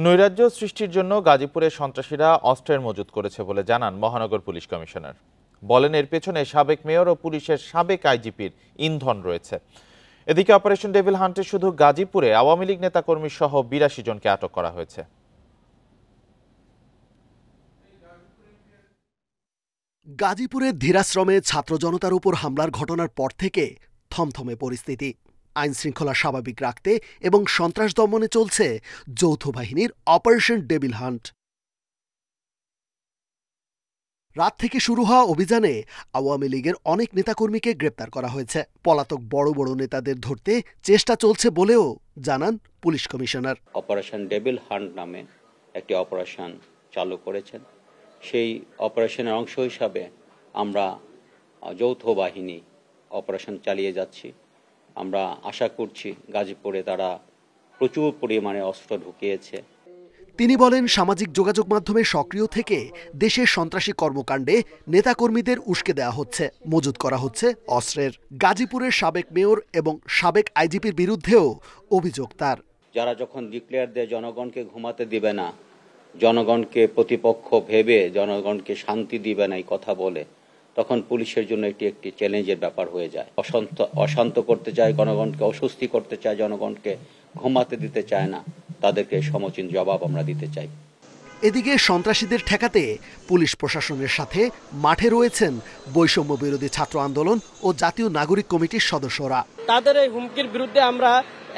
নৈরাজ্য সৃষ্টির জন্য গাজীপুরে সন্ত্রাসীরা অস্ত্রের মজুত করেছে বলে জানান মহানগর পুলিশ কমিশনার। বলেন, এর পেছনে সাবেক মেয়র ও পুলিশের সাবেক আইজিপির ইন্ধন রয়েছে। এদিকে অপারেশন ডেভিল হান্টে শুধু গাজীপুরে আওয়ামী লীগ নেতাকর্মী সহ ৮২ জনকে আটক করা হয়েছে। গাজীপুরে ধীরাশ্রমে ছাত্র জনতার উপর হামলার ঘটনার পর থেকে থমথমে পরিস্থিতি। আইন শৃঙ্খলা স্বাভাবিক রাখতে এবং সন্ত্রাস দমনে চলছে যৌথ বাহিনীর অপারেশন ডেভিল হান্ট। রাত থেকে শুরু হওয়া অভিযানে আওয়ামী লীগের অনেক নেতাকর্মীকে গ্রেপ্তার করা হয়েছে। পলাতক বড় বড় নেতাদের ধরতে চেষ্টা চলছে বলেও জানান police commissioner. Operation devil hunt নামে একটি অপারেশন চালু করেছেন। সেই অপারেশনের অংশ হিসাবে আমরা যৌথ বাহিনী অপারেশন চালিয়ে যাচ্ছি। আমরা আশা করছি গাজীপুরে তারা প্রচুর পরিমাণে অস্ত্র ঢুকিয়েছে। তিনি বলেন, সামাজিক যোগাযোগ মাধ্যমে সক্রিয় থেকে দেশের সন্ত্রাসী কর্মকাণ্ডে নেতাকর্মীদের উস্কে দেওয়া হচ্ছে, মজুত করা হচ্ছে অস্ত্রের। গাজীপুরের সাবেক মেয়র এবং সাবেক আইজিপির বিরুদ্ধেও অভিযোগ তার। যারা যখন ডিক্লেয়ার দেয় জনগণকে ঘুমাতে দিবে না, জনগণকে প্রতিপক্ষ ভেবে জনগণকে শান্তি দিবে না এই কথা বলে, তখন পুলিশের জন্য এটি একটি চ্যালেঞ্জের ব্যাপার হয়ে যায়। অশান্ত করতে চায়, জনগণকে অস্বস্তি করতে চায়, জনগণকে ঘুমাতে দিতে চায় না, তাদেরকে সমীচীন জবাব আমরা দিতে চাই। এদিকে সন্ত্রাসীদের ঠেকাতে পুলিশ প্রশাসনের সাথে মাঠে রয়েছেন বৈষম্য বিরোধী ছাত্র আন্দোলন ও জাতীয় নাগরিক কমিটির সদস্যরা। তাদের এই হুমকির বিরুদ্ধে আমরা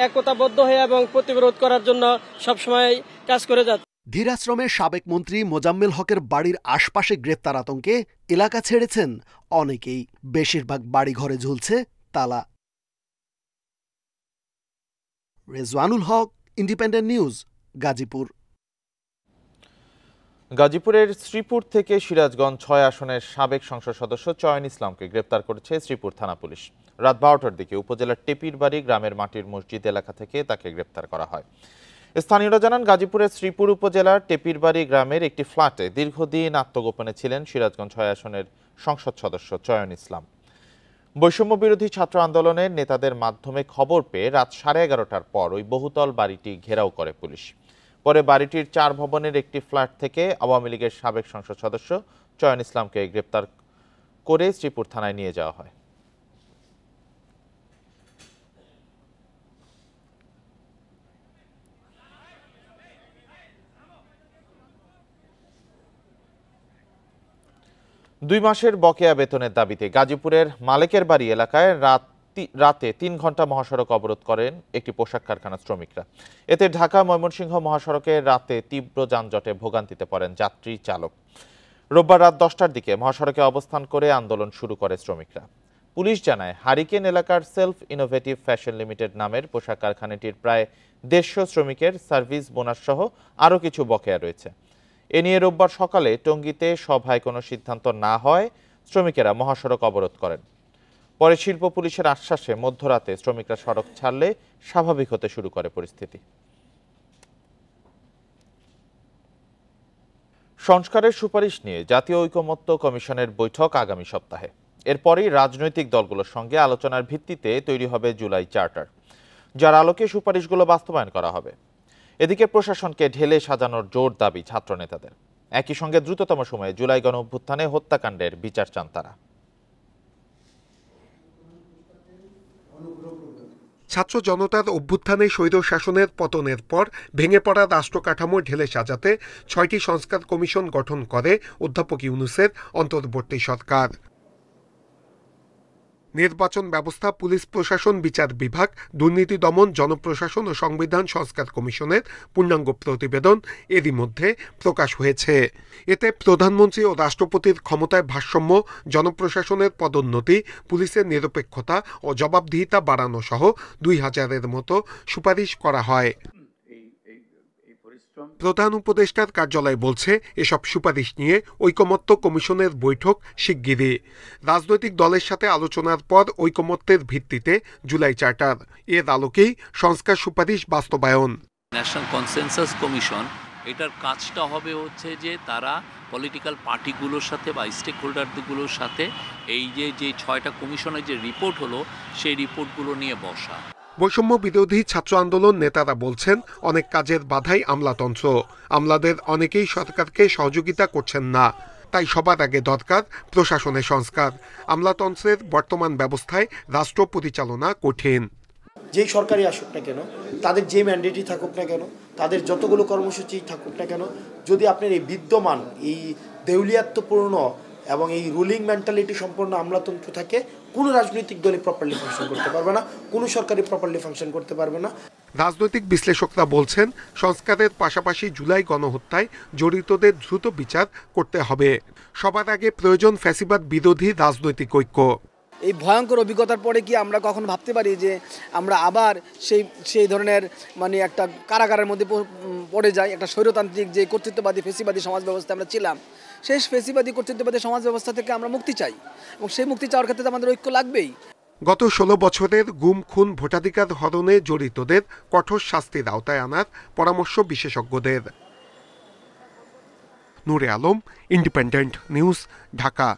একতাবদ্ধ হয়ে এবং প্রতিরোধ করার জন্য সবসময় কাজ করে যাচ্ছি। ধীরাশ্রমের সাবেক মন্ত্রী মোজাম্মেল হকের বাড়ির আশপাশে গ্রেপ্তার আতঙ্কে এলাকা ছেড়েছেন অনেকেই। বেশিরভাগ বাড়িঘরে ঝুলছে তালা। রেজওয়ানুল হক, ইন্ডিপেন্ডেন্ট নিউজ, গাজীপুর। গাজীপুরের শ্রীপুর থেকে সিরাজগঞ্জ ৬ আসনের সাবেক সংসদ সদস্য চয়ন ইসলামকে গ্রেপ্তার করেছে শ্রীপুর থানা পুলিশ। রাত ১২টার দিকে উপজেলার টেপির বাড়ি গ্রামের মাটির মসজিদ এলাকা থেকে তাকে গ্রেপ্তার করা হয়। স্থানীয়রা জানান, গাজীপুরের শ্রীপুর উপজেলার টেপির বাড়ি গ্রামের একটি ফ্ল্যাটে দীর্ঘদিন আত্মগোপনে ছিলেন সিরাজগঞ্জ ৬ আসনের সংসদ সদস্য চয়ন ইসলাম। বৈষম্য বিরোধী ছাত্র আন্দোলনের নেতাদের মাধ্যমে খবর পেয়ে রাত 11:30টার পর ওই বহুতল বাড়িটি ঘেরাও করে পুলিশ। পরে বাড়িটির ৪ ভবনের একটি ফ্ল্যাট থেকে আওয়ামী লীগের সাবেক সংসদ সদস্য চয়ন ইসলামকে গ্রেপ্তার করে শ্রীপুর থানায় নিয়ে যাওয়া হয়। দুই মাসের বকেয়া বেতনের দাবিতে গাজীপুরের মালেকের বাড়ি এলাকায় রাতে ৩ ঘন্টা মহাসড়ক অবরোধ করেন একটি পোশাক কারখানার শ্রমিকরা। এতে ঢাকা ময়মনসিংহ মহাসড়কে রাতে তীব্র যানজটে ভোগান্তিতে পড়েন যাত্রী চালক। রোববার রাত 10টার দিকে মহাসড়কে অবস্থান করে আন্দোলন শুরু করে শ্রমিকরা। পুলিশ জানায়, হারিকেন এলাকার সেলফ ইনোভেটিভ ফ্যাশন লিমিটেড নামের পোশাক কারখানাটির প্রায় 150 শ্রমিকের সার্ভিস বোনাস সহ আরও কিছু বকেয়া রয়েছে। এ নিয়ে রোববার সকালে টঙ্গীতে সভায় কোনো সিদ্ধান্ত না হয় শ্রমিকেরা মহাসড়ক অবরোধ করেন। পরে শিল্প পুলিশের আশ্বাসে মধ্যরাতে শ্রমিকরা সড়ক ছাড়লে স্বাভাবিক হতে শুরু করে পরিস্থিতি। সংস্কারের সুপারিশ নিয়ে জাতীয় ঐকমত্য কমিশনের বৈঠক আগামী সপ্তাহে। এরপরই রাজনৈতিক দলগুলোর সঙ্গে আলোচনার ভিত্তিতে তৈরি হবে জুলাই চার্টার, যার আলোকে সুপারিশগুলো বাস্তবায়ন করা হবে। এদিকে প্রশাসনকে ঢেলে সাজানোর জোর দাবি ছাত্র নেতাদের। একই সঙ্গে দ্রুততম সময়ে জুলাই গণ অভ্যুত্থানে হত্যাকাণ্ডের বিচার চান তারা। ছাত্র জনতার অভ্যুত্থানে স্বৈর শাসনের পতনের পর ভেঙে পড়া রাষ্ট্র কাঠামো ঢেলে সাজাতে ৬টি সংস্কার কমিশন গঠন করে অধ্যাপক ইউনূসের অন্তর্বর্তী সরকার। নির্বাচন ব্যবস্থা, পুলিশ প্রশাসন, বিচার বিভাগ, দুর্নীতি দমন, জনপ্রশাসন ও সংবিধান সংস্কার কমিশনের পূর্ণাঙ্গ প্রতিবেদন এরই মধ্যে প্রকাশ হয়েছে। এতে প্রধানমন্ত্রী ও রাষ্ট্রপতির ক্ষমতায় ভারসাম্য, জনপ্রশাসনের পদোন্নতি, পুলিশের নিরপেক্ষতা ও জবাবদিহিতা বাড়ানো সহ ২০০০-এর মতো সুপারিশ করা হয়। প্রধান উপদেষ্টার কার্যালয় বলছে, এসব সুপারিশ নিয়ে ঐকমত্য কমিশনের বৈঠক শিগগিরই। রাজনৈতিক দলের সাথে আলোচনার পর ঐকমত্যের ভিত্তিতে জুলাই চার্টার, এর আলোকেই সংস্কার সুপারিশ বাস্তবায়ন। ন্যাশনাল কনসেনসাস কমিশন এটার কাজটা হবে হচ্ছে যে তারা পলিটিক্যাল পার্টিগুলোর সাথে বা স্টেক হোল্ডারগুলোর সাথে এই যে ৬টা কমিশনের যে রিপোর্ট হলো সেই রিপোর্টগুলো নিয়ে বসা। বৈষম্য বিরোধী ছাত্র আন্দোলন নেতারা বলছেন অনেক কাজের বাধাই আমলাতন্ত্র। আমলাদের অনেকেই সরকারকে সহযোগিতা করছেন না, তাই সবার আগে দরকার প্রশাসনের সংস্কার। আমলাতন্ত্রের বর্তমান ব্যবস্থায় রাষ্ট্র পরিচালনা কঠিন। যেই সরকারই আসুক না কেন, তাদের যে ম্যান্ডেটই থাকুক না কেন, তাদের যতগুলো কর্মসূচি থাকুক না কেন, যদি আপনার এই বিদ্যমান এই দেউলিয়াত্বপূর্ণ এবং এই রুলিং মেন্টালিটি সম্পন্ন আমলাতন্ত্র থাকে, কোনো রাজনৈতিক দলে প্রপারলি ফাংশন করতে পারবে না, কোনো সরকারই প্রপারলি ফাংশন করতে পারবে না। রাজনৈতিক বিশ্লেষকরা বলছেন সংস্কারের পাশাপাশি জুলাই গণহত্যায় জড়িতদের দ্রুত বিচার করতে হবে। সবার আগে প্রয়োজন ফ্যাসিবাদ বিরোধী রাজনৈতিক ঐক্য। এই ভয়ঙ্কর অভিজ্ঞতার পরে কি আমরা কখন ভাবতে পারি যে আমরা আবার সেই ধরনের মানে একটা কারাগারের মধ্যে পড়ে যাই? একটা স্বৈরতান্ত্রিক যে কর্তৃত্ববাদী ফেসিবাদী সমাজ ব্যবস্থা আমরা ছিলাম, সেই ফেসিবাদী কর্তৃত্ববাদী সমাজ ব্যবস্থা থেকে আমরা মুক্তি চাই, এবং সেই মুক্তি চাওয়ার ক্ষেত্রে আমাদের ঐক্য লাগবেই। গত 16 বছরের গুম খুন ভোটাধিকার হরণে জড়িতদের কঠোর শাস্তির আওতায় আনার পরামর্শ বিশেষজ্ঞদের। নূরে আলম, ইন্ডিপেন্ডেন্ট নিউজ, ঢাকা।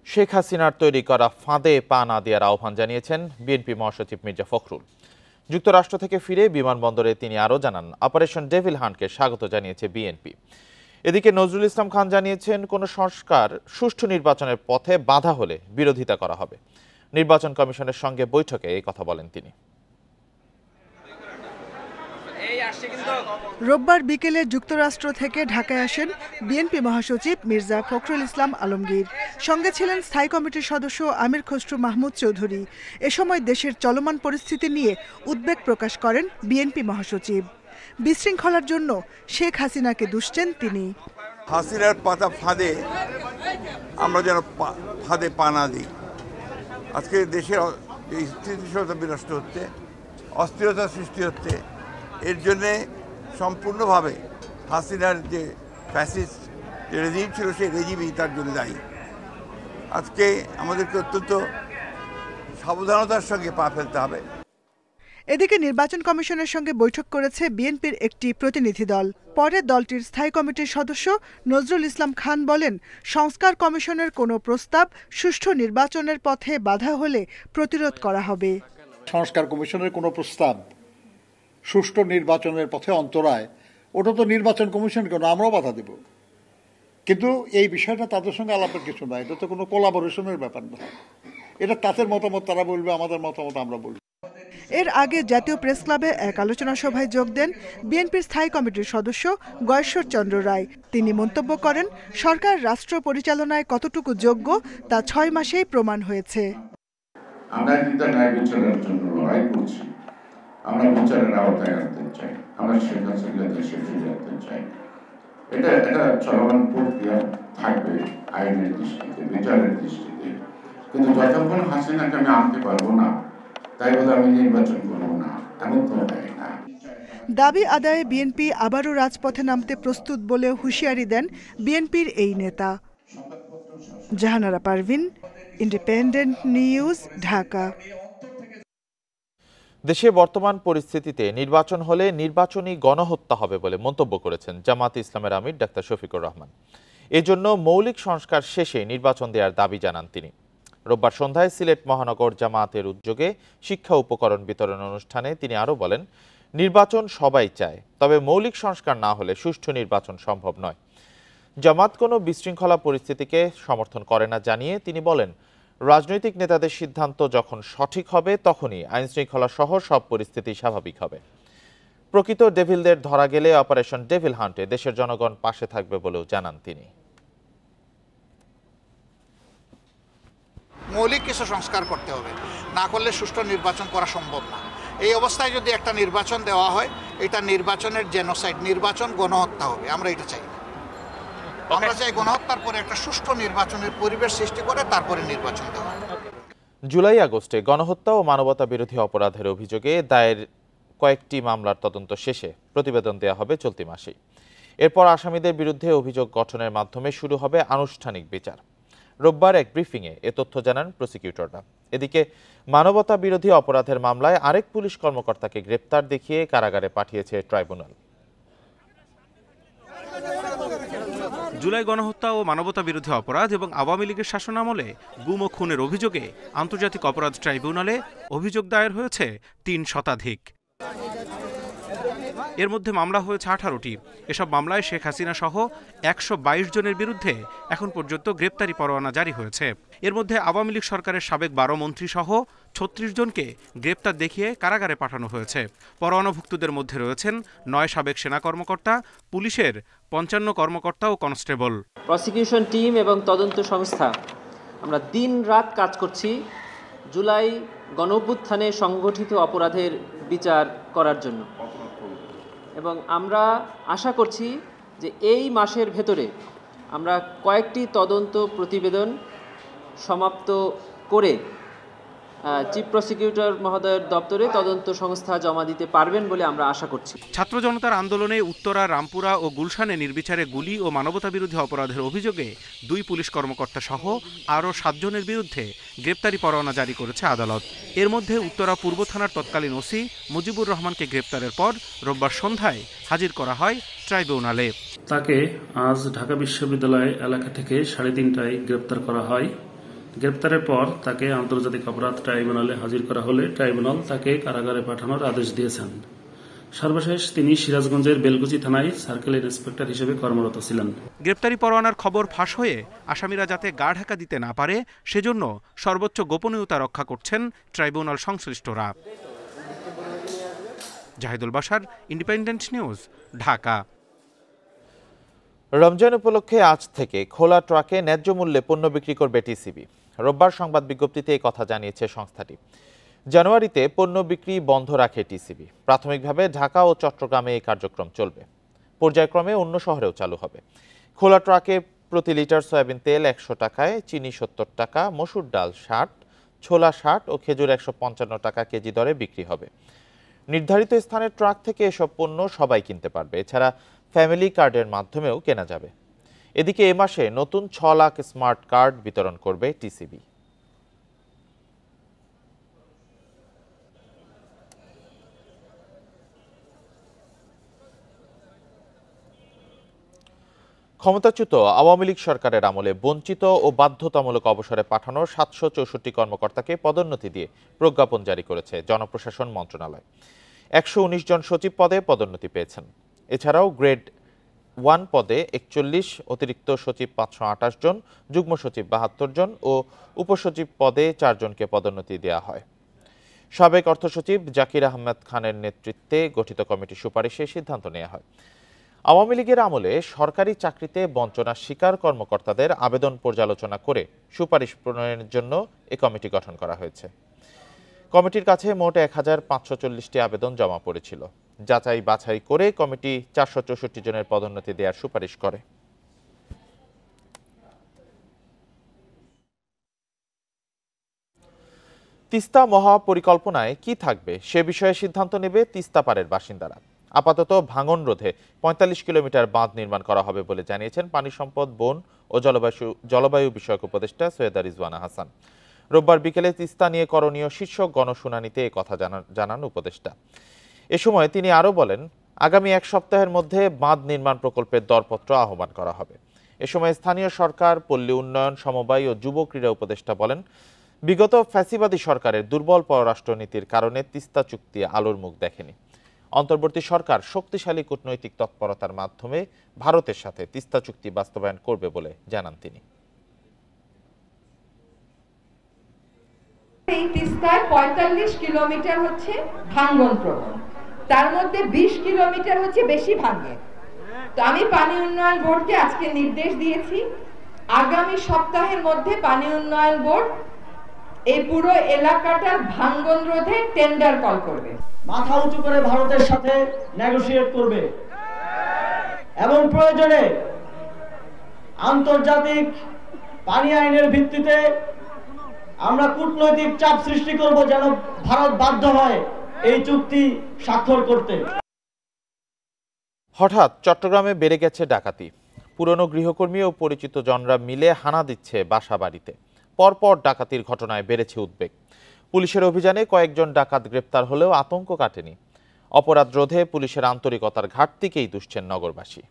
শেখ হাসিনার তৈরি করা ফাঁদে পা না দেওয়ার আহ্বান জানিয়েছেন বিএনপি মহাসচিব মির্জা ফখরুল। যুক্তরাষ্ট্র থেকে ফিরে বিমানবন্দরে তিনি আরও জানান, অপারেশন ডেভিল হান্টকে স্বাগত জানিয়েছে বিএনপি। এদিকে নজরুল ইসলাম খান জানিয়েছেন, কোনো সংস্কার সুষ্ঠু নির্বাচনের পথে বাধা হলে বিরোধিতা করা হবে। নির্বাচন কমিশনের সঙ্গে বৈঠকে এই কথা বলেন তিনি। রোববার বিকেলে যুক্তরাষ্ট্র থেকে ঢাকায় আসেন বিএনপি মহাসচিব মির্জা ফখরুল ইসলাম আলমগীর। সঙ্গে ছিলেন স্থায়ী কমিটির সদস্য আমির খসরু মাহমুদ চৌধুরী। এ সময় দেশের চলমান পরিস্থিতি নিয়ে উদ্বেগ প্রকাশ করেন বিএনপি মহাসচিব। বিশৃঙ্খলার জন্য শেখ হাসিনাকে দুষছেন তিনি। হাসিনার পাতা ফাঁদে আমরা যেন ফাঁদে পা না দিই। আজকে দেশের স্থিতিশীলতা বিনষ্ট হচ্ছে, অস্থিরতা সৃষ্টি হচ্ছে। এর জন্যে সম্পূর্ণভাবে হাসিনার যে ফ্যাসিস্ট যে রেজিম ছিল, সেই রেজিমই তার জন্য দায়ী। আজকে আমাদেরকে অত্যন্ত সাবধানতার সঙ্গে পা ফেলতে হবে। এদিকে নির্বাচন কমিশনের সঙ্গে বৈঠক করেছে বিএনপির একটি প্রতিনিধি দল। পরে দলটির স্থায়ী কমিটির সদস্য নজরুল ইসলাম খান বলেন, সংস্কার কমিশনের কোনো প্রস্তাব সুষ্ঠু নির্বাচনের পথে বাধা হলে প্রতিরোধ করা হবে। সংস্কার কমিশনের কোনো প্রস্তাব সুষ্ঠু নির্বাচনের পথে অন্তরায়, ওটা তো নির্বাচন কমিশন কেন, আমরাও বাধা দেব। কিন্তু এই বিষয়টা তাদের সঙ্গে আলাপের কিছু নয়, এটা তো কোনো কোলাবোরেশনের ব্যাপার না। এটা তাদের মতামত তারা বলবে, আমাদের মতামত আমরা বলবো। এর আগে জাতীয় প্রেস ক্লাবে এক আলোচনা সভায় যোগ দেন বিএনপির স্থায়ী কমিটির সদস্য গয়েশ্বর চন্দ্র রায়। তিনি মন্তব্য করেন, সরকার রাষ্ট্র পরিচালনায় কতটুকু যোগ্য তা 6 মাসেই প্রমাণ হয়েছে। আমরা কিন্তু ন্যায় বিচারের জন্য লড়াই করছি, আমরা বিচারের আওতায় আনতে চাই, আমরা শেখ হাসিনাকে দেশে ফিরে আনতে চাই। এটা চলমান প্রক্রিয়া থাকবে আইনের দৃষ্টিতে, বিচারের দৃষ্টিতে। কিন্তু যতক্ষণ হাসিনাকে আমি আনতে পারবো না, তাই বলে আমি নির্বাচন করবো না, এমন তো হয় না। দাবি আদায়ে বিএনপি আবারও রাজপথে নামতে প্রস্তুত বলেও হুঁশিয়ারি দেন বিএনপির এই নেতা। Jahanara Parvin, independent news, Dhaka. দেশে বর্তমান পরিস্থিতিতে নির্বাচন হলে নির্বাচনী গণহত্যা হবে বলে মন্তব্য করেছেন জামায়াতে ইসলামের আমির ডাক্তার শফিকুর রহমান। এজন্য মৌলিক সংস্কার শেষে নির্বাচন দেওয়ার দাবি জানান তিনি। রোববার সন্ধ্যায় সিলেট মহানগর জামায়াতের উদ্যোগে শিক্ষা উপকরণ বিতরণ অনুষ্ঠানে তিনি আরও বলেন, নির্বাচন সবাই চায়, তবে মৌলিক সংস্কার না হলে সুষ্ঠু নির্বাচন সম্ভব নয়। জামাত কোনো বিশৃঙ্খলা পরিস্থিতিকে সমর্থন করে না জানিয়ে তিনি বলেন, রাজনৈতিক নেতাদের সিদ্ধান্ত যখন সঠিক হবে তখনই আইনশৃঙ্খলা সহ সব পরিস্থিতি স্বাভাবিক হবে। প্রকৃত ডেভিলদের ধরা গেলে অপারেশন ডেভিল হান্টে দেশের জনগণ পাশে থাকবে বলেও জানান তিনি। মৌলিক কিছু সংস্কার করতে হবে, না করলে সুষ্ঠু নির্বাচন করা সম্ভব না। এই অবস্থায় যদি একটা নির্বাচন দেওয়া হয়, এটা নির্বাচনের জেনোসাইড, নির্বাচন গণহত্যা হবে। আমরা এটা চাই। আমরা চাই গণহত্যার পরে একটা সুষ্ঠু নির্বাচনের পরিবেশ সৃষ্টি করে তারপরে নির্বাচন দেওয়া। জুলাই আগস্টে গণহত্যা ও মানবতা বিরোধী অপরাধের অভিযোগে দায়ের কয়েকটি মামলার তদন্ত শেষে প্রতিবেদন দেওয়া হবে চলতি মাসেই। এরপর আসামিদের বিরুদ্ধে অভিযোগ গঠনের মাধ্যমে শুরু হবে আনুষ্ঠানিক বিচার। রোববার এক ব্রিফিংয়ে এ তথ্য জানান প্রসিকিউটররা। এদিকে মানবতা বিরোধী অপরাধের মামলায় আরেক পুলিশ কর্মকর্তাকে গ্রেপ্তার দেখিয়ে কারাগারে পাঠিয়েছে ট্রাইব্যুনাল। জুলাই গণহত্যা ও মানবতাবিরোধী অপরাধ এবং আওয়ামী লীগের শাসনামলে গুম ও খুনের অভিযোগে আন্তর্জাতিক অপরাধ ট্রাইব্যুনালে অভিযোগ দায়ের হয়েছে ৩ শতাধিক। এর মধ্যে মামলা হয়েছে 18টি। এসব মামলায় শেখ হাসিনা সহ 122 জনের বিরুদ্ধে এখন পর্যন্ত গ্রেপ্তারি পরোয়ানা জারি হয়েছে। এর মধ্যে আওয়ামী লীগ সরকারের সাবেক 12 মন্ত্রী সহ 36 জনকে গ্রেপ্তার দেখিয়ে কারাগারে পাঠানো হয়েছে। পরোয়ানাভুক্তদের মধ্যে রয়েছেন 9 সাবেক সেনা কর্মকর্তা, পুলিশের 55 কর্মকর্তা ও কনস্টেবল। প্রসিকিউশন টিম এবং তদন্ত সংস্থা আমরা দিন রাত কাজ করছি জুলাই গণঅভ্যুত্থানে সংগঠিত অপরাধের বিচার করার জন্য, এবং আমরা আশা করছি যে এই মাসের ভেতরে আমরা কয়েকটি তদন্ত প্রতিবেদন সমাপ্ত করে চিফ প্রসিকিউটর মহোদয়ের দপ্তরে তদন্ত সংস্থা জমা দিতে পারবেন বলে আমরা আশা করছি। ছাত্র জনতার আন্দোলনে উত্তরা, রামপুরা ও গুলশানে নির্বিচারে গুলি ও মানবতাবিরোধী অপরাধের অভিযোগে 2 পুলিশ কর্মকর্তা সহ আরও 7 জনের বিরুদ্ধে গ্রেপ্তারি পরোয়ানা জারি করেছে আদালত। এর মধ্যে উত্তরা পূর্ব থানার তৎকালীন ওসি মুজিবুর রহমানকে গ্রেপ্তারের পর রোববার সন্ধ্যায় হাজির করা হয় ট্রাইব্যুনালে। তাকে আজ ঢাকা বিশ্ববিদ্যালয় এলাকা থেকে 3:30টায় গ্রেপ্তার করা হয়। গ্রেপ্তারের পর তাকে আন্তর্জাতিক অপরাধ ট্রাইব্যুনালে হাজির করা হলে ট্রাইব্যুনাল তাকে কারাগারে পাঠানোর আদেশ দিয়েছেন। সর্বশেষ তিনি সিরাজগঞ্জের বেলকুচি থানায় সার্কেল ইন্সপেক্টর হিসেবে কর্মরত ছিলেন। গ্রেপ্তারি পরোয়ানার খবর ফাঁস হয়ে আসামিরা যাতে গা ঢাকা দিতে না পারে সেজন্য সর্বোচ্চ গোপনীয়তা রক্ষা করছেন ট্রাইব্যুনাল সংশ্লিষ্টরা। Zahidul Bashar, independent news, Dhaka. রমজান উপলক্ষে আজ থেকে খোলা ট্রাকে ন্যায্য মূল্যে পণ্য বিক্রি করবে টিসিবি। রোববার সংবাদ বিজ্ঞপ্তিতে এই কথা জানিয়েছে সংস্থাটি। জানুয়ারিতে পণ্য বিক্রি বন্ধ রাখে টিসিবি। প্রাথমিকভাবে ঢাকা ও চট্টগ্রামে এই কার্যক্রম চলবে, পর্যায়ক্রমে অন্য শহরেও চালু হবে। খোলা ট্রাকে প্রতি লিটার সয়াবিন তেল 100 টাকায়, চিনি 70 টাকা, মসুর ডাল 60, ছোলা 60 ও খেজুর 155 টাকা কেজি দরে বিক্রি হবে। নির্ধারিত স্থানের ট্রাক থেকে এসব পণ্য সবাই কিনতে পারবে। এছাড়া ফ্যামিলি কার্ডের মাধ্যমেও কেনা যাবে। এদিকে এ মাসে নতুন 6 লাখ স্মার্ট কার্ড বিতরণ করবে টিসিবি। ক্ষমতাচ্যুত আওয়ামী লীগ সরকারের আমলে বঞ্চিত ও বাধ্যতামূলক অবসরে পাঠানো 764 কর্মকর্তাকে পদোন্নতি দিয়ে প্রজ্ঞাপন জারি করেছে জনপ্রশাসন মন্ত্রণালয়। 119 জন সচিব পদে পদোন্নতি পেয়েছেন। এছাড়াও গ্রেড 1 পদে 41, অতিরিক্ত সচিব 528 জন, যুগ্ম সচিব 72 জন ও উপসচিব পদে 4 জনকে পদোন্নতি দেওয়া হয়। সাবেক অর্থ সচিব জাকির আহমেদ খানের নেতৃত্বে গঠিত কমিটির সুপারিশে সিদ্ধান্ত নেওয়া হয়। আওয়ামী লীগের আমলে সরকারি চাকরিতে বঞ্চনার শিকার কর্মকর্তাদের আবেদন পর্যালোচনা করে সুপারিশ প্রণয়নের জন্য এ কমিটি গঠন করা হয়েছে। কমিটির কাছে মোট 1540টি আবেদন জমা পড়েছিল। যাচাই বাছাই করে কমিটি 464 জনের পদোন্নতি দেওয়ার সুপারিশ করে। তিস্তা মহাপরিকল্পনায় কি থাকবে সে বিষয়ে সিদ্ধান্ত নেবে তিস্তা পাড়ের বাসিন্দারা। আপাতত ভাঙন রোধে 45 কিলোমিটার বাঁধ নির্মাণ করা হবে বলে জানিয়েছেন পানি সম্পদ, বন ও জলবায়ু বিষয়ক উপদেষ্টা সৈয়দা রিজওয়ানা হাসান। রোববার বিকেলে তিস্তা নিয়ে করণীয় শীর্ষক গণশুনানিতে এ কথা জানান উপদেষ্টা। এ সময় তিনি আরও বলেন, আগামী 1 সপ্তাহের মধ্যে বাঁধ নির্মাণ প্রকল্পের দরপত্র আহ্বান করা হবে। এ সময় স্থানীয় সরকার, পল্লী উন্নয়ন, সমবায় ও যুব ক্রীড়া উপদেষ্টা বলেন, বিগত ফ্যাসিবাদী সরকারের দুর্বল পররাষ্ট্রনীতির কারণে তিস্তা চুক্তি আলোর মুখ দেখেনি। অন্তর্বর্তী সরকার শক্তিশালী কূটনৈতিক তৎপরতার মাধ্যমে ভারতের সাথে তিস্তা চুক্তি বাস্তবায়ন করবে বলে জানান তিনি। এই তিস্তায় 45 কিলোমিটার হচ্ছে ভাঙ্গন প্রবণ, তার মধ্যে 20 কিলোমিটার হচ্ছে বেশি ভাঙে। তো আমি পানি উন্নয়ন বোর্ডকে আজকে নির্দেশ দিয়েছি, আগামী সপ্তাহের মধ্যে পানি উন্নয়ন বোর্ড এই পুরো এলাকাটার ভাঙ্গন রোধে টেন্ডার কল করবে, মাথা উঁচু করে ভারতের সাথে নেগোশিয়েট করবে এবং প্রয়োজনে আন্তর্জাতিক পানি আইনের ভিত্তিতে আমরা কূটনৈতিক চাপ সৃষ্টি করব যেন ভারত বাধ্য হয় এই চুক্তি স্বাক্ষর করতে। হঠাৎ চট্টগ্রামে বেড়ে গেছে ডাকাতি। পুরনো গৃহকর্মী ও পরিচিত জনরা মিলে হানা দিচ্ছে বাসা বাড়িতে। পরপর ডাকাতির ঘটনায় বেড়েছে উদ্বেগ। পুলিশের অভিযানে কয়েকজন ডাকাত গ্রেপ্তার হলেও আতঙ্ক কাটেনি। অপরাধ রোধে পুলিশের আন্তরিকতার ঘাটতিকেই দুষছেন নগরবাসী।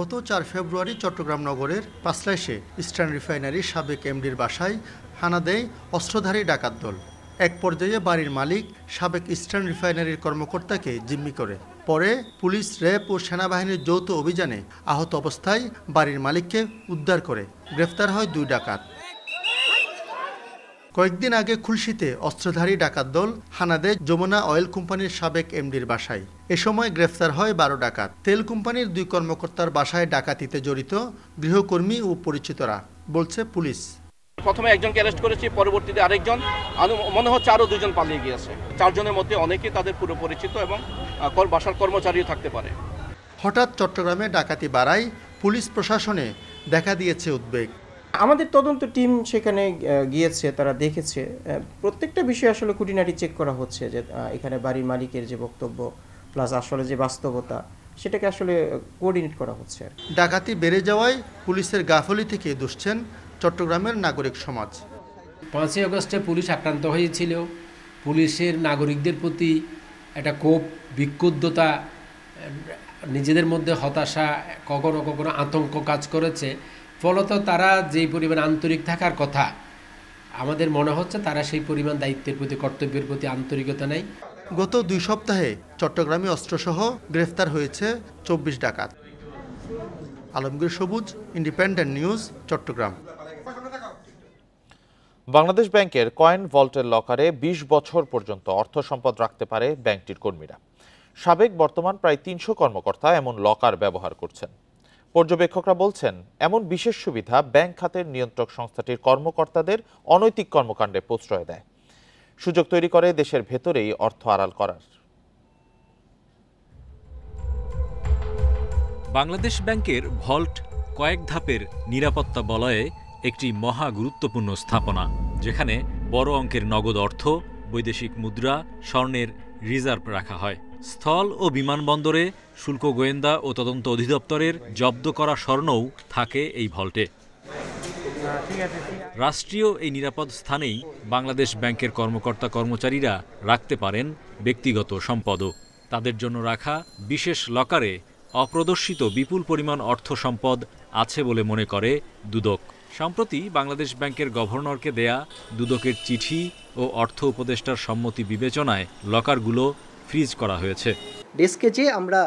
গত 4 ফেব্রুয়ারি চট্টগ্রাম নগরের পাঁচলাইশে ইস্টার্ন রিফাইনারির সাবেক এমডির বাসায় হানা দেয় অস্ত্রধারী ডাকাত দল। এক পর্যায়ে বাড়ির মালিক সাবেক ইস্টার্ন রিফাইনারির কর্মকর্তাকে জিম্মি করে। পরে পুলিশ, র্যাব ও সেনাবাহিনীর যৌথ অভিযানে আহত অবস্থায় বাড়ির মালিককে উদ্ধার করে গ্রেফতার হয় 2 ডাকাত। কয়েকদিন আগে খুলশীতে অস্ত্রধারী ডাকাত দল হানা দেয় যমুনা অয়েল কোম্পানির সাবেক এমডির বাসায়। এ সময় গ্রেফতার হয় 12 ডাকাত। তেল কোম্পানির 2 কর্মকর্তার বাসায় ডাকাতিতে জড়িত গৃহকর্মী ও পরিচিতরা, বলছে পুলিশ। প্রথমে একজনকে অ্যারেস্ট করেছি, পরবর্তীতে আরেকজন, মনে হচ্ছে আরও 2 জন পালিয়ে গিয়েছে। 4 জনের মধ্যে অনেকে তাদের পুরো পরিচিত এবং বাসার কর্মচারীও থাকতে পারে। হঠাৎ চট্টগ্রামে ডাকাতি বাড়ায় পুলিশ প্রশাসনে দেখা দিয়েছে উদ্বেগ। আমাদের তদন্ত টিম সেখানে গিয়েছে, তারা দেখেছে প্রত্যেকটা বিষয় আসলে খুঁটিনাটি চেক করা হচ্ছে, যে এখানে বাড়ির মালিকের যে বক্তব্য প্লাস আসলে যে বাস্তবতা সেটাকে আসলে কোঅর্ডিনেট করা হচ্ছে। ডাকাতি বেড়ে যাওয়ায় পুলিশের গাফিলতি থেকে দুষছেন চট্টগ্রামের নাগরিক সমাজ। 5ই আগস্টে পুলিশ আক্রান্ত হয়েছিল, পুলিশের নাগরিকদের প্রতি একটা ক্ষোভ, বিক্ষুব্ধতা, নিজেদের মধ্যে হতাশা, কখনো কখনো আতঙ্ক কাজ করেছে। ফলত তারা যেই পরিমাণ আন্তরিক থাকার কথা, আমাদের মনে হচ্ছে তারা সেই পরিমাণ দায়িত্বের প্রতি, কর্তব্যের প্রতি আন্তরিকতা নেই। গত 2 সপ্তাহে চট্টগ্রামে অস্ত্রসহ গ্রেফতার হয়েছে 24 ডাকাত। আলমগীর সবুজ, ইন্ডিপেন্ডেন্ট নিউজ, চট্টগ্রাম। বাংলাদেশ ব্যাংকের কয়েন ভল্টের লকারে 20 বছর পর্যন্ত অর্থ সম্পদ রাখতে পারে ব্যাংকটির কর্মীরা। সাবেক বর্তমান প্রায় 300 কর্মকর্তা এমন লকার ব্যবহার করছেন। পর্যবেক্ষকরা বলছেন, এমন বিশেষ সুবিধা ব্যাংক খাতের নিয়ন্ত্রক সংস্থাটির কর্মকর্তাদের অনৈতিক কর্মকাণ্ডে প্রশ্রয় দেয়, সুযোগ তৈরি করে দেশের ভেতরেই অর্থ আড়াল করার। বাংলাদেশ ব্যাংকের ভল্ট কয়েক ধাপের নিরাপত্তা বলয়ে একটি মহা গুরুত্বপূর্ণ স্থাপনা, যেখানে বড় অঙ্কের নগদ অর্থ, বৈদেশিক মুদ্রা, স্বর্ণের রিজার্ভ রাখা হয়। স্থল ও বিমানবন্দরে শুল্ক গোয়েন্দা ও তদন্ত অধিদপ্তরের জব্দ করা স্বর্ণও থাকে এই ভল্টে। রাষ্ট্রীয় এই নিরাপদ স্থানেই বাংলাদেশ ব্যাংকের কর্মকর্তা কর্মচারীরা রাখতে পারেন ব্যক্তিগত সম্পদও। তাদের জন্য রাখা বিশেষ লকারে অপ্রদর্শিত বিপুল পরিমাণ অর্থ সম্পদ আছে বলে মনে করে দুদক। সম্প্রতি বাংলাদেশ ব্যাংকের গভর্নরকে দেয়া দুদকের চিঠি ও অর্থ উপদেষ্টার সম্মতি বিবেচনায় লকারগুলো ফ্রিজ করা হয়েছে। ডেস্কে যে আমরা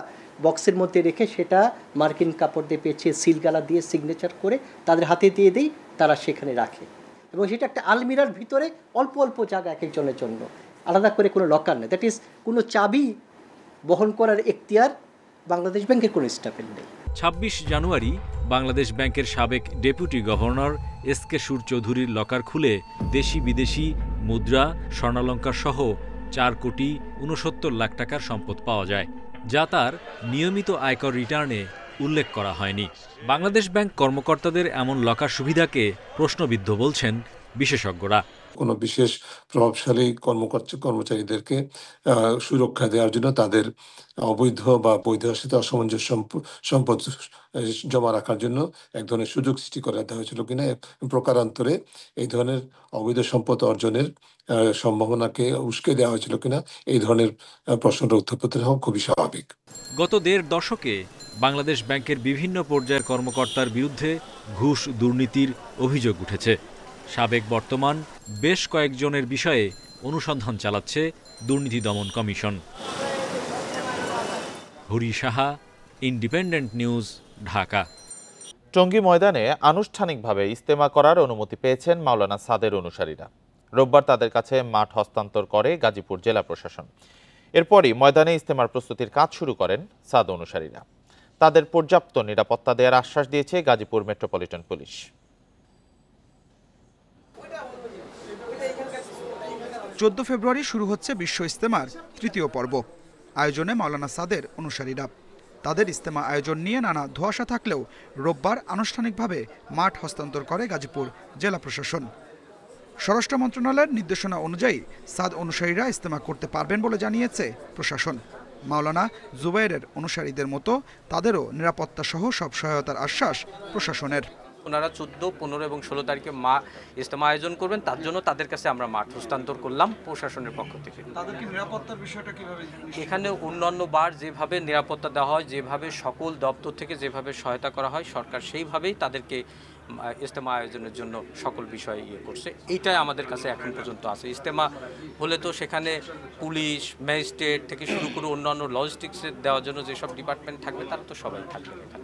বক্সের মধ্যে রেখে সেটা মার্কিন কাপড় দিয়ে পেঁচিয়ে সিলগালা দিয়ে সিগনেচার করে তাদের হাতে দিয়ে দিই, তারা সেখানে রাখে। এবং সেটা একটা আলমিরার ভিতরে অল্প অল্প জায়গা এক একজনের জন্য, আলাদা করে কোনো লকার নেই। দ্যাট ইজ কোনো চাবি বহন করার এখতিয়ার বাংলাদেশ ব্যাংকের কোনো স্টাফের নেই। 26 জানুয়ারি বাংলাদেশ ব্যাংকের সাবেক ডেপুটি গভর্নর এসকে সুর চৌধুরীর লকার খুলে দেশি বিদেশি মুদ্রা, স্বর্ণালঙ্কার সহ 4,69 লাখ টাকার সম্পদ পাওয়া যায়, যা তার নিয়মিত আয়কর রিটার্নে উল্লেখ করা হয়নি। বাংলাদেশ ব্যাংক কর্মকর্তাদের এমন লকার সুবিধাকে প্রশ্নবিদ্ধ বলছেন বিশেষজ্ঞরা। কোনো বিশেষ প্রভাবশালী কর্মচারীদেরকে সুরক্ষা দেওয়ার জন্য তাদের অবৈধ বা বৈধের সাথে অসামঞ্জস্য সম্পদ জমা রাখার জন্য এক ধরনের সুযোগ সৃষ্টি করে দেওয়া হয়েছিল কিনা, প্রকারান্তরে এই ধরনের অবৈধ সম্পদ অর্জনের সম্ভাবনাকে উস্কে দেওয়া হয়েছিল কিনা, এই ধরনের প্রশ্নটা উত্থাপিত হওয়া খুবই স্বাভাবিক। গত 1.5 দশকে বাংলাদেশ ব্যাংকের বিভিন্ন পর্যায়ের কর্মকর্তার বিরুদ্ধে ঘুষ দুর্নীতির অভিযোগ উঠেছে। সাবেক বর্তমান বেশ কয়েকজনের বিষয়ে অনুসন্ধান চালাচ্ছে দুর্নীতি দমন commission. Hari Saha, independent news, Dhaka. Tongi ময়দানে আনুষ্ঠানিকভাবে ইজতেমা করার অনুমতি পেয়েছেন মাওলানা সাদের অনুসারীরা। রোববার তাদের কাছে মাঠ হস্তান্তর করে গাজীপুর জেলা প্রশাসন। এরপরই ময়দানে ইজতেমার প্রস্তুতির কাজ শুরু করেন সাদ অনুসারীরা। তাদের পর্যাপ্ত নিরাপত্তা দেওয়ার আশ্বাস দিয়েছে গাজীপুর মেট্রোপলিটন পুলিশ। 14 ফেব্রুয়ারি শুরু হচ্ছে বিশ্ব ইজতেমার 3য় পর্ব। আয়োজনে মাওলানা সাদের অনুসারীরা। তাদের ইজতেমা আয়োজন নিয়ে নানা ধোঁয়াশা থাকলেও রোববার আনুষ্ঠানিকভাবে মাঠ হস্তান্তর করে গাজীপুর জেলা প্রশাসন। স্বরাষ্ট্র মন্ত্রণালয়ের নির্দেশনা অনুযায়ী সাদ অনুসারীরা ইজতেমা করতে পারবেন বলে জানিয়েছে প্রশাসন। মাওলানা জুবাইরের অনুসারীদের মতো তাদেরও নিরাপত্তা সহ সব সহায়তার আশ্বাস প্রশাসনের। ওনারা 14, 15 এবং 16 তারিখে ইজতেমা আয়োজন করবেন, তার জন্য তাদের কাছে আমরা মাঠ হস্তান্তর করলাম প্রশাসনের পক্ষ থেকে। তাদেরকে নিরাপত্তার বিষয়টা কিভাবে? এখানে অন্যান্য বার যেভাবে নিরাপত্তা দেওয়া হয়, যেভাবে সকল দপ্তর থেকে যেভাবে সহায়তা করা হয়, সরকার সেইভাবেই তাদেরকে ইজতেমা আয়োজনের জন্য সকল বিষয় করছে। এইটাই আমাদের কাছে এখন পর্যন্ত আছে। ইজতেমা হলে তো সেখানে পুলিশ, ম্যাজিস্ট্রেট থেকে শুরু করে অন্যান্য লজিস্টিক্সের দেওয়ার জন্য যেসব ডিপার্টমেন্ট থাকবে তারা তো সবাই থাকবে এখানে।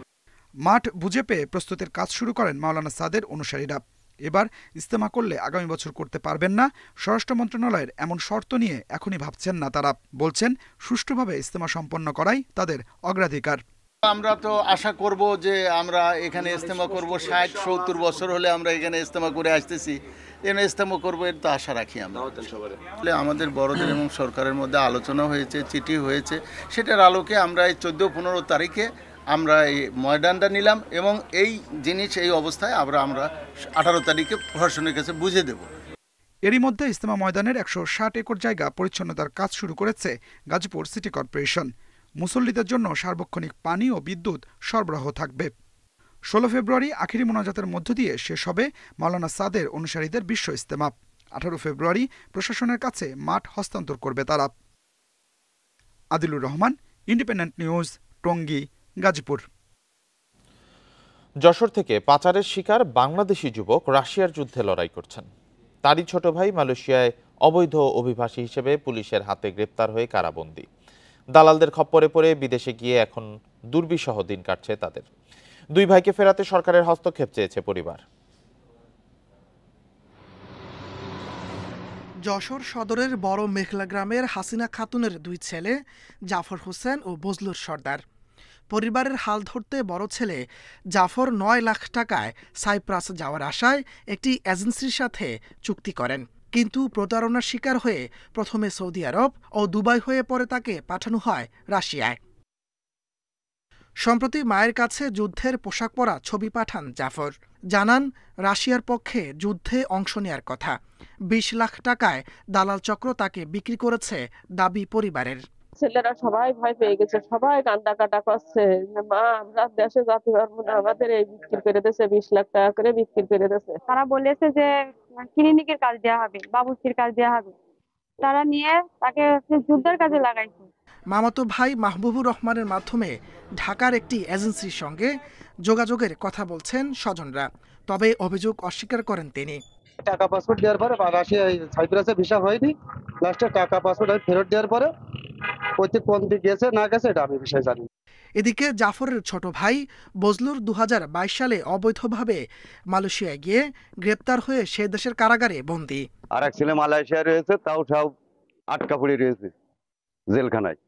মাঠ বুঝে পেয়ে প্রস্তুতির কাজ শুরু করেন মাওলানা সাদের অনুসারীরা। এবার ইজতেমা করলে আগামী বছর করতে পারবেন না, স্বরাষ্ট্র মন্ত্রণালয়ের এমন শর্ত নিয়ে এখনই ভাবছেন না তারা। বলছেন সুষ্ঠুভাবে ইজতেমা সম্পন্ন করাই তাদের অগ্রাধিকার। আমরা তো আশা করব যে আমরা এখানে ইজতেমা করব, 60-70 বছর হলে আমরা এখানে ইজতেমা করে আসতেছি, এখানে ইজতেমা করবো এর তো আশা রাখি আমরা। আমাদের বড়দের এবং সরকারের মধ্যে আলোচনা হয়েছে, চিঠি হয়েছে, সেটার আলোকে আমরা এই 14-15 তারিখে আমরা এই ময়দানটা নিলাম এবং এই জিনিস এই অবস্থায় আমরা 18 তারিখে প্রশাসনের কাছে বুঝে দেব। এরই মধ্যে ইজতেমা ময়দানের 160 একর জায়গা পরিচ্ছন্নতার কাজ শুরু করেছে গাজীপুর সিটি কর্পোরেশন। মুসল্লিদের জন্য সার্বক্ষণিক পানি ও বিদ্যুৎ সরবরাহ থাকবে। 16 ফেব্রুয়ারি আখিরি মোনাজাতের মধ্য দিয়ে শেষ হবে মাওলানা সাদের অনুসারীদের বিশ্ব ইজতেমা। 18 ফেব্রুয়ারি প্রশাসনের কাছে মাঠ হস্তান্তর করবে তারা। Adilur Rahman, independent news, Tongi, Gazipur. যশোর থেকে পাচারের শিকার বাংলাদেশি যুবক রাশিয়ার যুদ্ধে লড়াই করছেন। তারই ছোট ভাই মালয়েশিয়ায় অবৈধ অভিবাসী হিসেবে পুলিশের হাতে গ্রেপ্তার হয়ে কারাবন্দী। দালালদের খপ্পরে পড়ে বিদেশে গিয়ে এখন দুর্বিষহ দিন কাটছে তাদের। দুই ভাইকে ফেরাতে সরকারের হস্তক্ষেপ চেয়েছে পরিবার। যশোর সদরের বড় মেঘলা গ্রামের হাসিনা খাতুনের দুই ছেলে জাফর হোসেন ও বজলুর সর্দার। পরিবারের হাল ধরতে বড় ছেলে জাফর 9 লাখ টাকায় সাইপ্রাস যাওয়ার আশায় একটি এজেন্সির সাথে চুক্তি করেন, কিন্তু প্রতারণার শিকার হয়ে প্রথমে সৌদি আরব ও দুবাই হয়ে পরে তাকে পাঠানো হয় রাশিয়ায়। সম্প্রতি মায়ের কাছে যুদ্ধের পোশাক পরা ছবি পাঠান জাফর। জানান রাশিয়ার পক্ষে যুদ্ধে অংশ নেয়ার কথা। 20 লাখ টাকায় দালাল চক্র তাকে বিক্রি করেছে দাবি পরিবারের। ছেলেরা সবাই ভয় পেয়ে গেছে, সবাই কান্দাকাটা করছে, মা আমরা দেশে যেতে পারবো না, আমাদের এই বিক্রি করে দিয়েছে, 20 লাখ টাকা করে বিক্রি করে দিয়েছে। তারা বলেছে যে ক্লিনিকের কাজ দেওয়া হবে, বাবুর্চির কাজ দেওয়া হবে, তারা নিয়ে তাকে যুদ্ধের কাজে লাগাইছে। মামাতো ভাই মাহবুবুর রহমানের মাধ্যমে ঢাকার একটি এজেন্সির সঙ্গে যোগাযোগের কথা বলছেন স্বজনরা, তবে অভিযোগ অস্বীকার করেন তিনি। টাকা পাসপোর্ট দেওয়ার পরে রাশিয়া সাইপ্রাসে ভিসা হয়নি, লাস্টে টাকা পাসপোর্ট ফেরত দেওয়ার পরে ওইতে কোন দিকে গেছে না গেছে এটা আমি বিষয় জানি। এদিকে জাফরের ছোট ভাই বজলুর 2022 সালে অবৈধভাবে মালয়েশিয়ায় গিয়ে গ্রেপ্তার হয়ে সে দেশের কারাগারে বন্দী। আর এক ছেলে মালয়েশিয়ায় রয়েছে, তাও সব আটকা পড়ে রয়েছে জেলখানায়।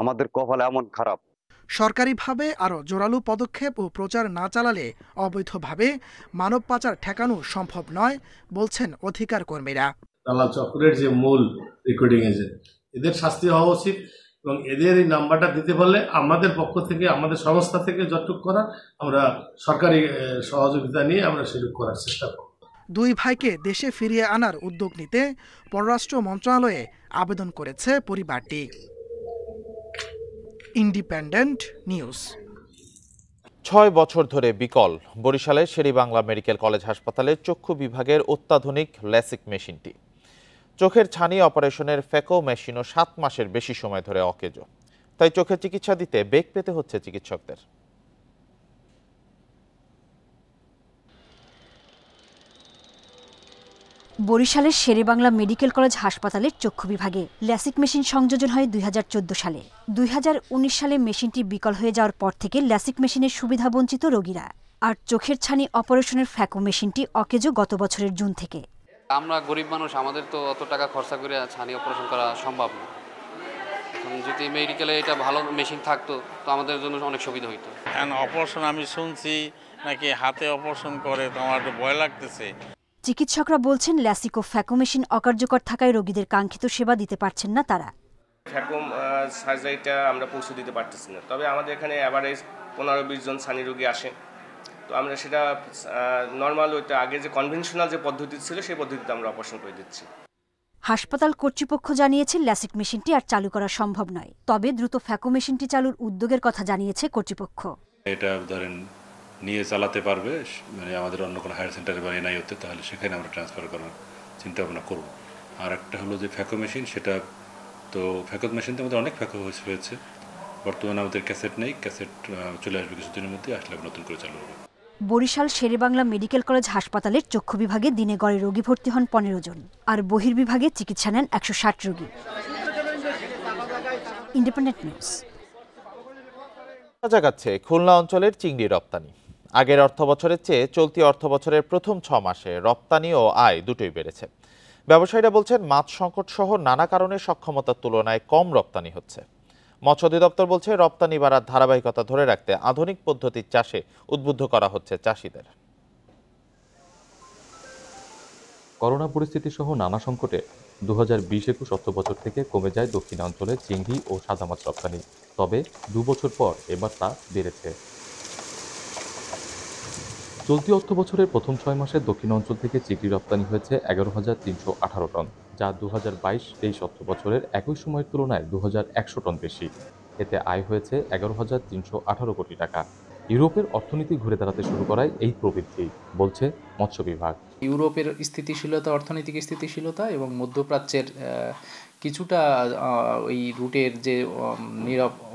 আমাদের কপাল এমন খারাপ। সরকারিভাবে আরও জোরালো পদক্ষেপ ও প্রচার না চালালে অবৈধভাবে মানব পাচার ঠেকানো সম্ভব নয় বলছেন অধিকার কর্মীরা। দালাল চক্রের যে মূল রেকর্ডিং এজেন্ট, এদের শাস্তি হওয়া উচিত এবং এদের এই নাম্বারটা দিতে পারলে আমাদের পক্ষ থেকে, আমাদের সংস্থা থেকে যতটুকু করার আমরা সরকারি সহযোগিতা নিয়ে আমরা সেটুকু করার চেষ্টা করব। দুই ভাইকে দেশে ফিরিয়ে আনার উদ্যোগ নিতে পররাষ্ট্র মন্ত্রণালয়ে আবেদন করেছে পরিবারটি। Independent news. 6 বছর ধরে বিকল বরিশালের শেরেবাংলা মেডিকেল কলেজ হাসপাতালের চক্ষু বিভাগের অত্যাধুনিক ল্যাসিক মেশিনটি। চোখের ছানি অপারেশনের ফ্যাকো মেশিনও 7 মাসের বেশি সময় ধরে অকেজো, তাই চোখের চিকিৎসা দিতে বেগ পেতে হচ্ছে চিকিৎসকদের। বরিশালের শেরেবাংলা মেডিকেল কলেজ হাসপাতালের চক্ষু বিভাগে ল্যাসিক মেশিন সংযোজন হয় 2014 সালে। 2019 সালে মেশিনটি বিকল হয়ে যাওয়ার পর থেকে ল্যাসিক মেশিনের সুবিধা বঞ্চিত রোগীরা। আর চোখের ছানি অপারেশনের ফ্যাকো মেশিনটি অকেজো গত বছরের জুন থেকে। আমরা গরিব মানুষ, আমাদের তো অত টাকা খরচা করে ছানি অপারেশন করা সম্ভব না। যদি মেডিকেলে এটা ভালো মেশিন থাকতো তো আমাদের জন্য অনেক সুবিধা হইতো। অপারেশন আমি শুনছি নাকি হাতে অপারেশন করে, তো আমার একটু ভয় লাগতেছে। চিকিৎসকরা বলছেন ল্যাসিক ও ফ্যাকো মেশিন অকার্যকর থাকায় রোগীদের কাঙ্ক্ষিত সেবা দিতে পারছেন না তারা। ফ্যাকো সার্জারিটা আমরা পৌঁছে দিতে পারতেছি না, তবে আমাদের এখানে অ্যাভারেজ 15-20 জন ছানি রোগী আসে, তো আমরা সেটা নর্মাল ওইটা আগে যে কনভেনশনাল যে পদ্ধতি ছিল সেই পদ্ধতিতে আমরা অপারেশন করে দিচ্ছি। হাসপাতাল কর্তৃপক্ষ জানিয়েছে ল্যাসিক মেশিনটি আর চালু করা সম্ভব নয়, তবে দ্রুত ফ্যাকো মেশিনটি চালুর উদ্যোগের কথা জানিয়েছে কর্তৃপক্ষ। এটা ধরেন নিয়ে চালাতে পারবে, মানে আমাদের অন্য কোনো হায়ার সেন্টারে বা এনআইওতে, তাহলে সেখানে আমরা ট্রান্সফার করার চিন্তা ভাবনা করব। আর একটা হলো যে ফ্যাকো মেশিন, সেটা তো ফ্যাকো মেশিনতে আমাদের অনেক ফ্যাকো হয়েছে, বর্তমানে আমাদের ক্যাসেট নেই, ক্যাসেট চলে আসবে কিছুদিনের মধ্যে, আসলে নতুন করে চালু হবে। বরিশাল শেরেবাংলা মেডিকেল কলেজ হাসপাতালের চক্ষু বিভাগে দিনে গড়ে রোগী ভর্তি হন 15 জন, আর বহির্বিভাগে চিকিৎসা নেন 160 রোগী। Independent news. জাগাচ্ছে খুলনা অঞ্চলের চিংড়ি রপ্তানি। আগের অর্থবছরের চেয়ে চলতি অর্থবছরের প্রথম 6 মাসে রপ্তানি ও আয় দুটোই বেড়েছে। ব্যবসায়ীরা বলছেন মাছ সংকট সহ নানা কারণে সক্ষমতার তুলনায় কম রপ্তানি হচ্ছে। মৎস্য অধিদপ্তর বলছে রপ্তানি বাড়ার ধারাবাহিকতা ধরে রাখতে আধুনিক পদ্ধতির চাষে উদ্বুদ্ধ করা হচ্ছে চাষিদের। করোনা পরিস্থিতি সহ নানা সংকটে 2020-21 অর্থবছর থেকে কমে যায় দক্ষিণাঞ্চলের চিংড়ি ও সাদা মাছ রপ্তানি, তবে 2 বছর পর এবার তা বেড়েছে। চলতি অর্থবছরের প্রথম 6 মাসে দক্ষিণাঞ্চল থেকে চিংড়ি রপ্তানি হয়েছে 11,318 টন, যা 2022-23 অর্থবছরের একই সময়ের তুলনায় 2,100 টন বেশি। এতে আয় হয়েছে 11,318 কোটি টাকা। ইউরোপের অর্থনীতি ঘুরে দাঁড়াতে শুরু করায় এই প্রবৃদ্ধি, বলছে মৎস্য বিভাগ। ইউরোপের স্থিতিশীলতা, অর্থনৈতিক স্থিতিশীলতা এবং মধ্যপ্রাচ্যের কিছুটা ওই রুটের যে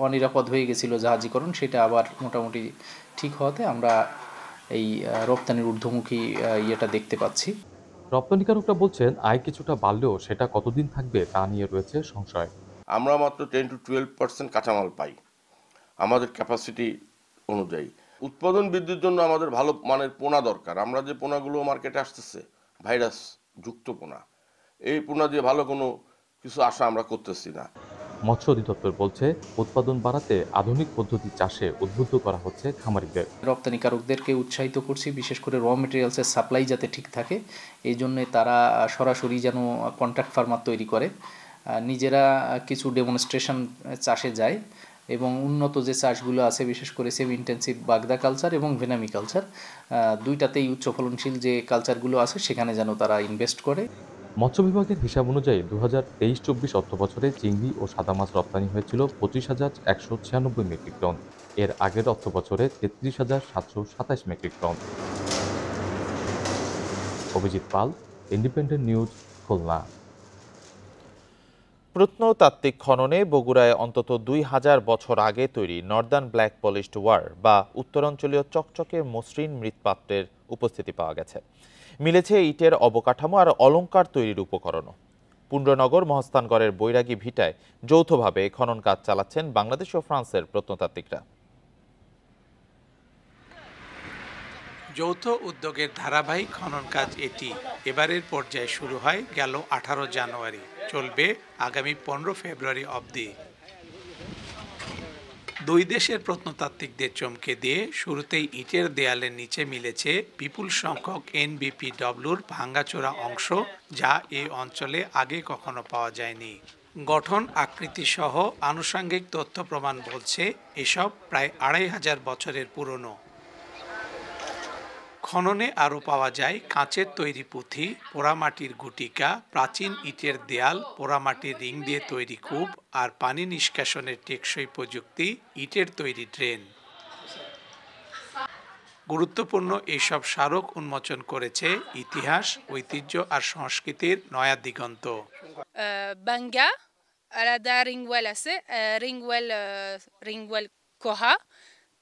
অনিরাপদ হয়ে গেছিল জাহাজীকরণ, সেটা আবার মোটামুটি ঠিক হওয়াতে আমরা এই রপ্তানির ঊর্ধ্বমুখী ইয়েটা দেখতে পাচ্ছি। রপ্তানিকারকরা বলছেন আয় কিছুটা বাড়লেও সেটা কতদিন থাকবে তা নিয়ে রয়েছে সংশয়। আমরা মাত্র 10 to 12% কাঁচামাল পাই আমাদের ক্যাপাসিটি অনুযায়ী। উৎপাদন বৃদ্ধির জন্য আমাদের ভালো মানের পোনা দরকার। আমরা যে পোনাগুলো মার্কেটে আসতেছে ভাইরাস যুক্ত পোনা, এই পোনা দিয়ে ভালো কোনো কিছু আশা আমরা করতেছি না। মৎস্য অধিদপ্তর বলছে উৎপাদন বাড়াতে আধুনিক পদ্ধতি চাষে উদ্বুদ্ধ করা হচ্ছে খামারিদের। রপ্তানিকারকদেরকে উৎসাহিত করছি, বিশেষ করে র মেটেরিয়ালসের সাপ্লাই যাতে ঠিক থাকে, এই জন্যে তারা সরাসরি যেন কন্ট্রাক্ট ফার্মার তৈরি করে, নিজেরা কিছু ডেমনস্ট্রেশন চাষে যায় এবং উন্নত যে চাষগুলো আছে, বিশেষ করে সেমি ইন্টেন্সিভ বাগদা কালচার এবং ভেনামি কালচার, দুইটাতেই উচ্চ ফলনশীল যে কালচারগুলো আছে সেখানে যেন তারা ইনভেস্ট করে। মৎস্য বিভাগের হিসাব অনুযায়ী 2023-24 অর্থবছরে চিংড়ি ও সাদা মাছ রপ্তানি হয়েছিল 25,196 মেট্রিক টন। এর আগের অর্থবছরে 33,727 মেট্রিক টন। অভিজিৎ পাল, ইন্ডিপেন্ডেন্ট নিউজ, খুলনা। প্রত্নতাত্ত্বিক খননে বগুড়ায় অন্তত 2000 বছর আগে তৈরি নর্দার্ন ব্ল্যাক পলিশড ওয়ার বা উত্তরাঞ্চলীয় চকচকে মসৃণ মৃৎপাত্রের উপস্থিতি পাওয়া গেছে। মিলেছে ইটের অবকাঠামো আর অলংকার তৈরির উপকরণও। পুণ্ড্রনগর মহস্থানগড়ের বৈরাগী ভিটায় যৌথভাবে খনন কাজ চালাচ্ছেন বাংলাদেশ ও ফ্রান্সের প্রত্নতাত্ত্বিকরা। যৌথ উদ্যোগের ধারাবাহিক খনন কাজ এটি। এবারের পর্যায়ে শুরু হয় গেল 18 জানুয়ারি, চলবে আগামী 15 ফেব্রুয়ারি অবধি। দুই দেশের প্রত্নতাত্ত্বিকদের চমকে দিয়ে শুরুতেই ইটের দেয়ালের নিচে মিলেছে বিপুল সংখ্যক NBPWর ভাঙ্গাচোরা অংশ, যা এ অঞ্চলে আগে কখনো পাওয়া যায়নি। গঠন, আকৃতি সহ আনুষঙ্গিক তথ্য প্রমাণ বলছে এসব প্রায় 2500 বছরের পুরনো। খননে আরও পাওয়া যায় কাঁচের তৈরি পুঁথি, পোড়ামাটির গুটিকা, প্রাচীন ইটের দেয়াল, পোড়ামাটির রিং দিয়ে তৈরি কূপ আর পানি নিষ্কাশনের টেকসই প্রযুক্তি, ইটের তৈরি ড্রেন। গুরুত্বপূর্ণ এইসব স্মারক উন্মোচন করেছে ইতিহাস, ঐতিহ্য আর সংস্কৃতির নয়া দিগন্ত। বাঙ্গা আলাদা রিংওয়েল আছে, রিংওয়েল কোহা,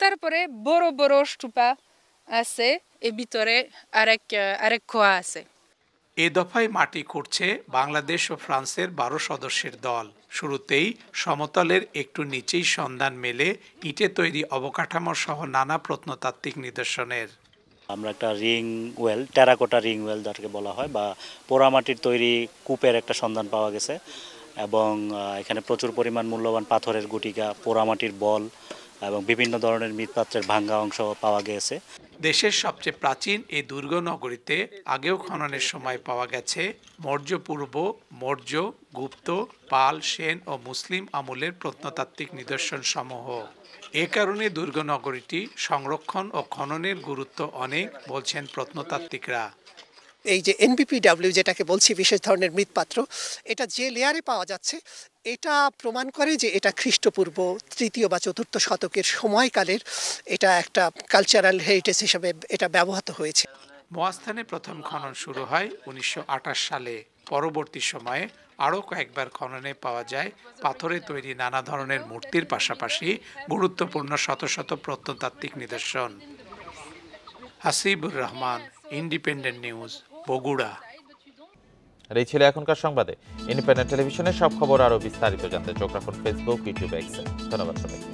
তারপরে বড় বড় স্তূপা আছে, এর ভিতরে আরেক কোহা আছে। এ দফায় মাটি খুঁড়ছে বাংলাদেশ ও ফ্রান্সের 12 সদস্যের দল। শুরুতেই সমতলের একটু নিচেই সন্ধান মেলে ইটে তৈরি অবকাঠামো সহ নানা প্রত্নতাত্ত্বিক নিদর্শনের। আমরা একটা ring well, terracotta ring well যাকে বলা হয়, বা পোড়ামাটির তৈরি কূপের একটা সন্ধান পাওয়া গেছে এবং এখানে প্রচুর পরিমাণ মূল্যবান পাথরের গুটিকা, পোড়ামাটির বল এবং বিভিন্ন ধরনের মৃৎপাত্রের ভাঙ্গা অংশ পাওয়া গেছে। দেশের সবচেয়ে প্রাচীন এই দুর্গ নগরীতে আগেও খননের সময় পাওয়া গেছে মৌর্য পূর্ব, মৌর্য, গুপ্ত, পাল, সেন ও মুসলিম আমলের প্রত্নতাত্ত্বিক নিদর্শন সমূহ। এ কারণে দুর্গ নগরীটি সংরক্ষণ ও খননের গুরুত্ব অনেক, বলছেন প্রত্নতাত্ত্বিকরা। এই যে NBPW যেটাকে বলছি, বিশেষ ধরনের মৃৎপাত্র, এটা যে লেয়ারে পাওয়া যাচ্ছে এটা প্রমাণ করে যে এটা খ্রিস্টপূর্ব 3য় বা 4র্থ শতকের সময়কালের এটা একটা কালচারাল হেরিটেজ হিসেবে এটা ব্যবহৃত হয়েছে। মহাস্থানে প্রথম খনন শুরু হয় 1928 সালে। পরবর্তী সময়ে আরও কয়েকবার খননে পাওয়া যায় পাথরে তৈরি নানা ধরনের মূর্তির পাশাপাশি গুরুত্বপূর্ণ শত শত প্রত্নতাত্ত্বিক নিদর্শন। Hasibur Rahman, independent news, Bogura. আর এই ছিল এখনকার সংবাদে। ইন্ডিপেন্ডেন্ট টেলিভিশনের সব খবর আরও বিস্তারিত জানতে চোখ রাখুন ফেসবুক, ইউটিউব, এক্সে। ধন্যবাদ সবাইকে।